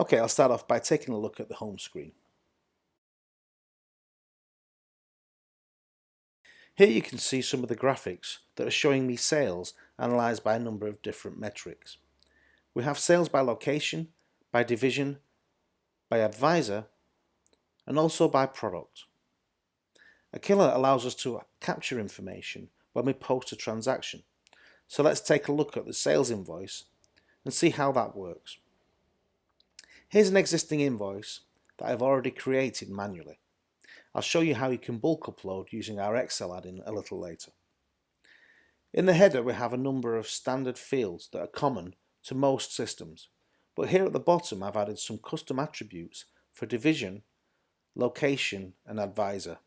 Okay, I'll start off by taking a look at the home screen. Here you can see some of the graphics that are showing me sales analysed by a number of different metrics. We have sales by location, by division, by advisor, and also by product. Aqilla allows us to capture information when we post a transaction. So let's take a look at the sales invoice and see how that works. Here's an existing invoice that I've already created manually. I'll show you how you can bulk upload using our Excel add-in a little later. In the header we have a number of standard fields that are common to most systems, but here at the bottom I've added some custom attributes for division, location and advisor.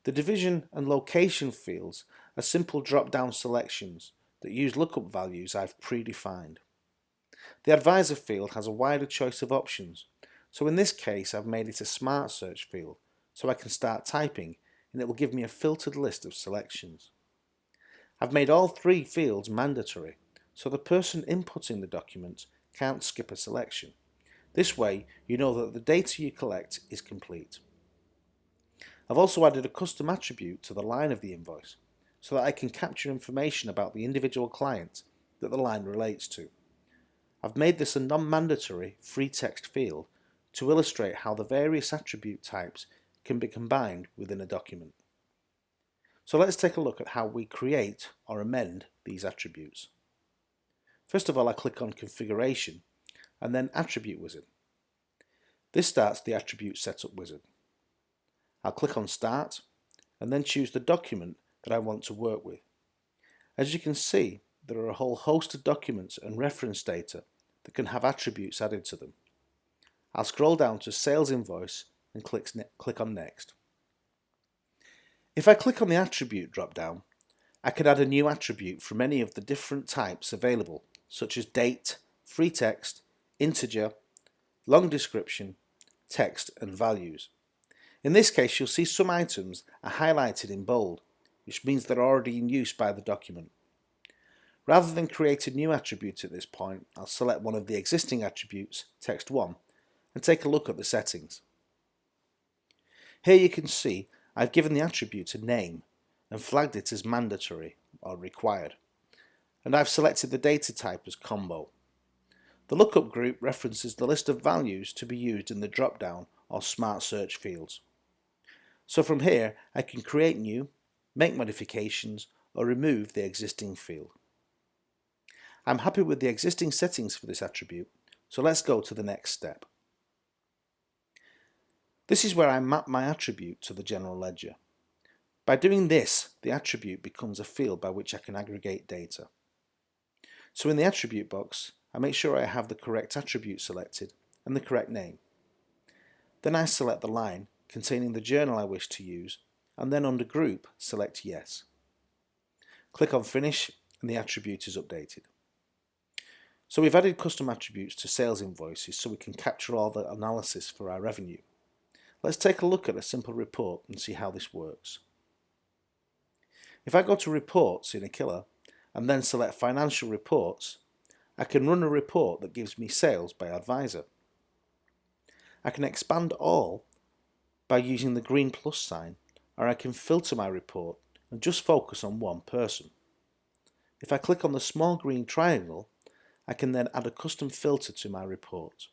The division and location fields are simple drop-down selections that use lookup values I've predefined. The advisor field has a wider choice of options, so in this case I've made it a smart search field so I can start typing and it will give me a filtered list of selections. I've made all three fields mandatory so the person inputting the document can't skip a selection. This way you know that the data you collect is complete. I've also added a custom attribute to the line of the invoice so that I can capture information about the individual client that the line relates to. I've made this a non-mandatory free text field to illustrate how the various attribute types can be combined within a document. So let's take a look at how we create or amend these attributes. First of all, I click on Configuration and then Attribute Wizard. This starts the Attribute Setup Wizard. I'll click on Start and then choose the document that I want to work with. As you can see, there are a whole host of documents and reference data that can have attributes added to them. I'll scroll down to Sales Invoice and click on Next. If I click on the Attribute drop-down, I can add a new attribute from any of the different types available, such as Date, Free Text, Integer, Long Description, Text and Values. In this case you'll see some items are highlighted in bold, which means they're already in use by the document. Rather than create a new attribute at this point, I'll select one of the existing attributes, Text 1, and take a look at the settings. Here you can see I've given the attribute a name and flagged it as mandatory or required, and I've selected the data type as combo. The lookup group references the list of values to be used in the drop-down or smart search fields. So from here I can create new, make modifications or remove the existing field. I'm happy with the existing settings for this attribute, so let's go to the next step. This is where I map my attribute to the general ledger. By doing this, the attribute becomes a field by which I can aggregate data. So in the attribute box, I make sure I have the correct attribute selected and the correct name. Then I select the line containing the journal I wish to use, and then under Group, select Yes. Click on Finish and the attribute is updated. So we've added custom attributes to sales invoices so we can capture all the analysis for our revenue. Let's take a look at a simple report and see how this works. If I go to Reports in Aqilla and then select Financial Reports, I can run a report that gives me sales by advisor. I can expand all by using the green plus sign, or I can filter my report and just focus on one person. If I click on the small green triangle, I can then add a custom filter to my report.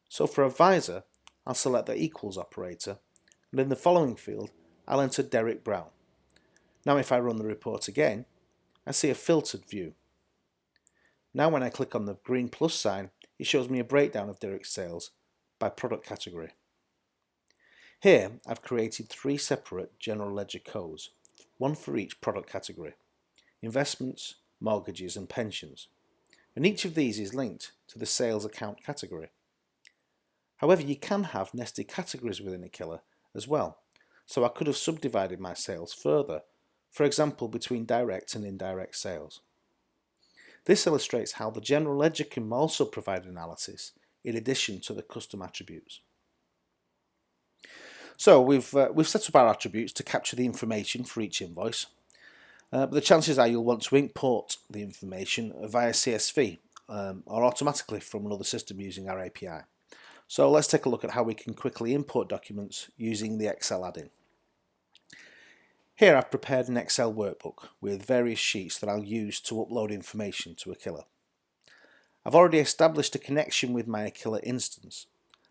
So for advisor, I'll select the equals operator, and in the following field I'll enter Derek Brown. Now if I run the report again, I see a filtered view. Now when I click on the green plus sign, it shows me a breakdown of Derek's sales by product category. Here I've created three separate general ledger codes, one for each product category: investments, mortgages and pensions, and each of these is linked to the sales account category. However, you can have nested categories within Aqilla as well, so I could have subdivided my sales further, for example between direct and indirect sales. This illustrates how the general ledger can also provide analysis in addition to the custom attributes. So we've set up our attributes to capture the information for each invoice, but the chances are you'll want to import the information via CSV or automatically from another system using our API. So let's take a look at how we can quickly import documents using the Excel add-in. Here I've prepared an Excel workbook with various sheets that I'll use to upload information to Aqilla. I've already established a connection with my Aqilla instance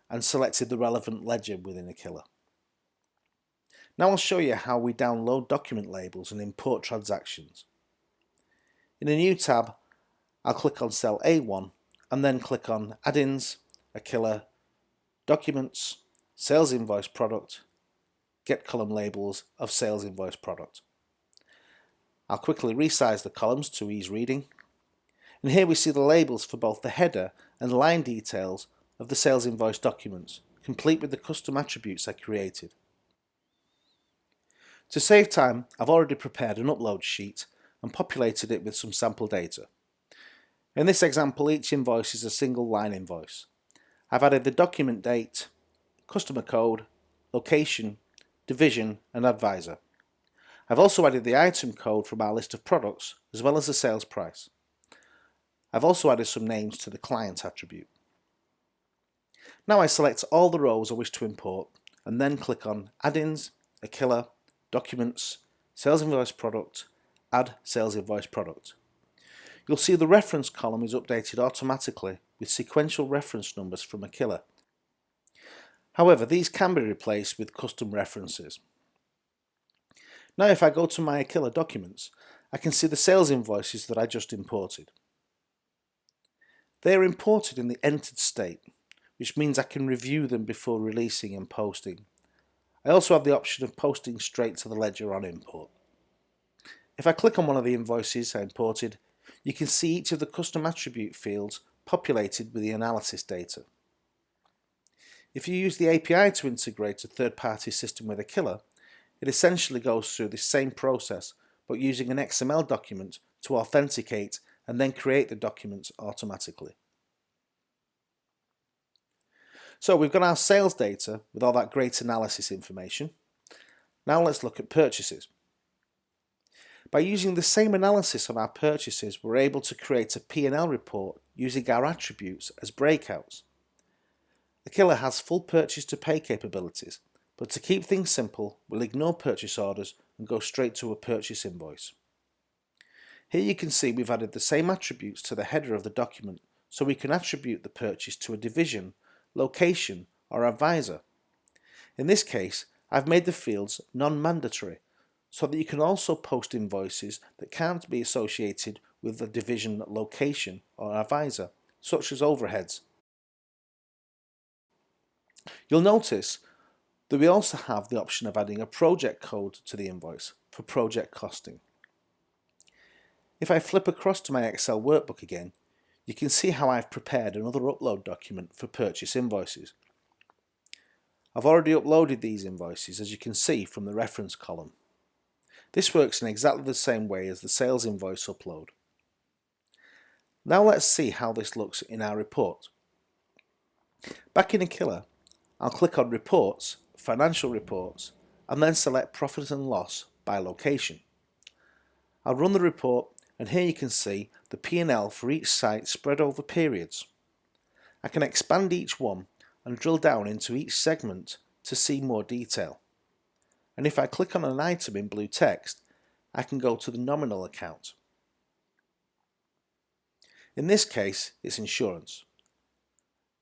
and selected the relevant ledger within Aqilla. Now I'll show you how we download document labels and import transactions. In a new tab, I'll click on cell A1 and then click on Add-ins, Aqilla, Documents, Sales Invoice Product, Get Column Labels of Sales Invoice Product. I'll quickly resize the columns to ease reading, and here we see the labels for both the header and line details of the sales invoice documents, complete with the custom attributes I created. To save time, I've already prepared an upload sheet and populated it with some sample data. In this example, each invoice is a single line invoice. I've added the document date, customer code, location, division and advisor. I've also added the item code from our list of products as well as the sales price. I've also added some names to the client attribute. Now I select all the rows I wish to import and then click on Add-ins, Aqilla, Documents, Sales Invoice Product, Add Sales Invoice Product. You'll see the reference column is updated automatically with sequential reference numbers from Aqilla. However, these can be replaced with custom references. Now if I go to my Aqilla documents, I can see the sales invoices that I just imported. They are imported in the entered state, which means I can review them before releasing and posting. I also have the option of posting straight to the ledger on import. If I click on one of the invoices I imported, you can see each of the custom attribute fields populated with the analysis data. If you use the API to integrate a third-party system with Aqilla, it essentially goes through the same process but using an XML document to authenticate and then create the documents automatically. So we've got our sales data with all that great analysis information. Now let's look at purchases. By using the same analysis of our purchases, we're able to create a P&L report using our attributes as breakouts. Aqilla has full purchase to pay capabilities, but to keep things simple, we'll ignore purchase orders and go straight to a purchase invoice. Here you can see we've added the same attributes to the header of the document, so we can attribute the purchase to a division, location or advisor. In this case, I've made the fields non-mandatory so that you can also post invoices that can't be associated with the division, location or advisor, such as overheads. You'll notice that we also have the option of adding a project code to the invoice for project costing. If I flip across to my Excel workbook again, you can see how I've prepared another upload document for purchase invoices. I've already uploaded these invoices, as you can see from the reference column. This works in exactly the same way as the sales invoice upload. Now let's see how this looks in our report. Back in Aqilla, I'll click on Reports, Financial Reports, and then select Profit and Loss by location. I'll run the report, and here you can see the P&L for each site spread over periods. I can expand each one and drill down into each segment to see more detail. And if I click on an item in blue text, I can go to the nominal account. In this case, it's insurance.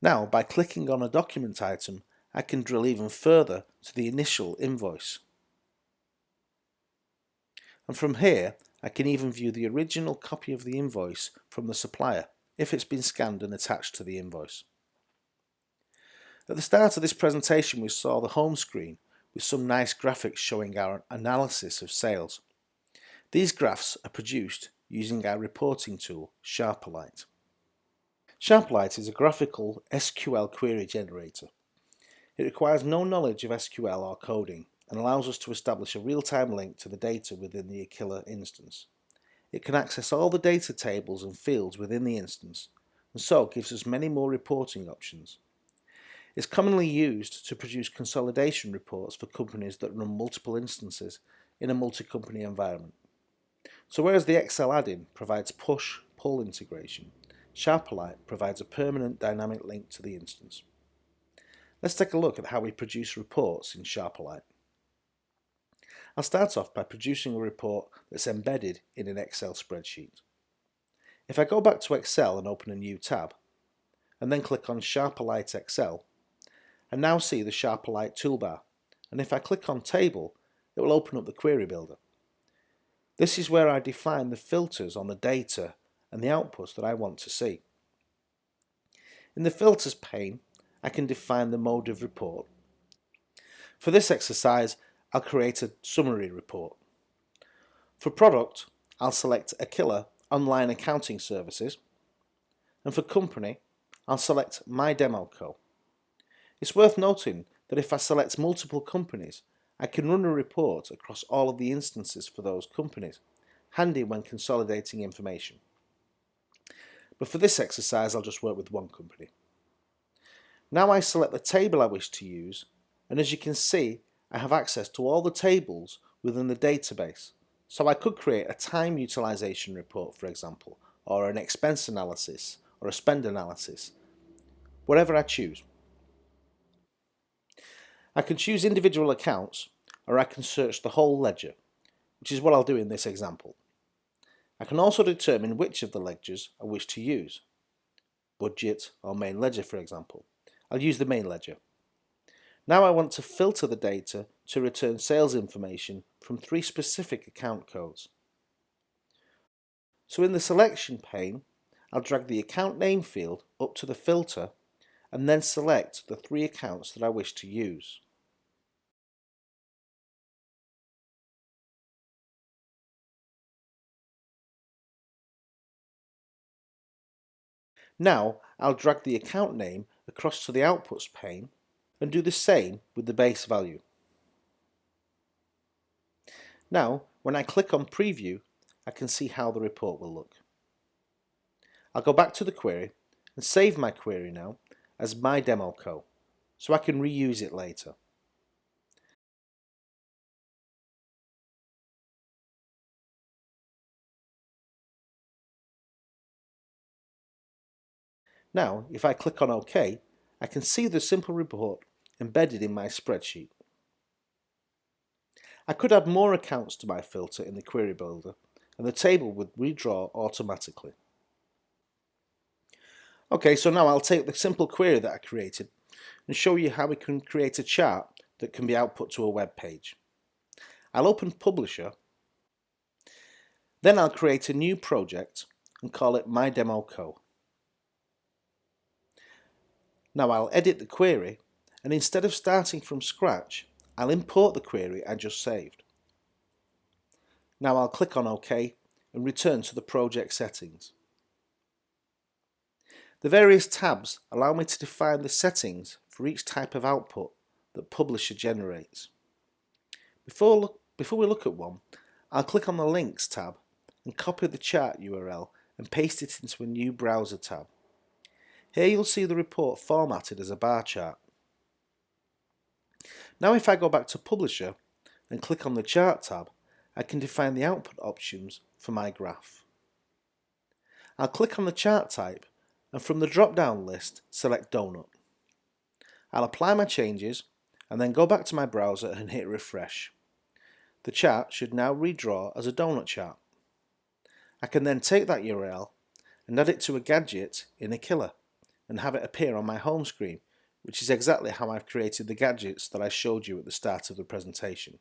Now, by clicking on a document item, I can drill even further to the initial invoice. And from here, I can even view the original copy of the invoice from the supplier if it's been scanned and attached to the invoice. At the start of this presentation, we saw the home screen with some nice graphics showing our analysis of sales. These graphs are produced using our reporting tool, Sharperlight. Sharperlight is a graphical SQL query generator. It requires no knowledge of SQL or coding and allows us to establish a real-time link to the data within the Aqilla instance. It can access all the data tables and fields within the instance, and so gives us many more reporting options. It's commonly used to produce consolidation reports for companies that run multiple instances in a multi-company environment. So whereas the Excel add-in provides push-pull integration, Sharperlight provides a permanent dynamic link to the instance. Let's take a look at how we produce reports in Sharperlight. I'll start off by producing a report that's embedded in an Excel spreadsheet. If I go back to Excel and open a new tab, and then click on Sharperlight Excel, I now see the Sharperlight toolbar, and if I click on Table, it will open up the Query Builder. This is where I define the filters on the data and the outputs that I want to see. In the Filters pane, I can define the mode of report. For this exercise, I'll create a summary report. For product, I'll select Aqilla Online Accounting Services, and for company, I'll select My Demo Co. It's worth noting that if I select multiple companies, I can run a report across all of the instances for those companies, handy when consolidating information. But for this exercise, I'll just work with one company. Now I select the table I wish to use, and as you can see, I have access to all the tables within the database. So I could create a time utilization report, for example, or an expense analysis, or a spend analysis, whatever I choose. I can choose individual accounts, or I can search the whole ledger, which is what I'll do in this example. I can also determine which of the ledgers I wish to use. Budget or main ledger, for example. I'll use the main ledger. Now I want to filter the data to return sales information from 3 specific account codes. So in the selection pane, I'll drag the account name field up to the filter and then select the 3 accounts that I wish to use. Now I'll drag the account name across to the Outputs pane and do the same with the base value. Now, when I click on Preview, I can see how the report will look. I'll go back to the query and save my query now as My Demo Co, so I can reuse it later. Now, if I click on OK, I can see the simple report embedded in my spreadsheet. I could add more accounts to my filter in the Query Builder, and the table would redraw automatically. Okay, so now I'll take the simple query that I created and show you how we can create a chart that can be output to a web page. I'll open Publisher, then I'll create a new project and call it My Demo Co. Now I'll edit the query, and instead of starting from scratch, I'll import the query I just saved. Now I'll click on OK and return to the project settings. The various tabs allow me to define the settings for each type of output that Publisher generates. Before we look at one, I'll click on the Links tab and copy the chart URL and paste it into a new browser tab. Here you'll see the report formatted as a bar chart. Now if I go back to Publisher and click on the Chart tab, I can define the output options for my graph. I'll click on the chart type and from the drop-down list select Donut. I'll apply my changes and then go back to my browser and hit refresh. The chart should now redraw as a donut chart. I can then take that URL and add it to a gadget in Aqilla and have it appear on my home screen, which is exactly how I've created the gadgets that I showed you at the start of the presentation.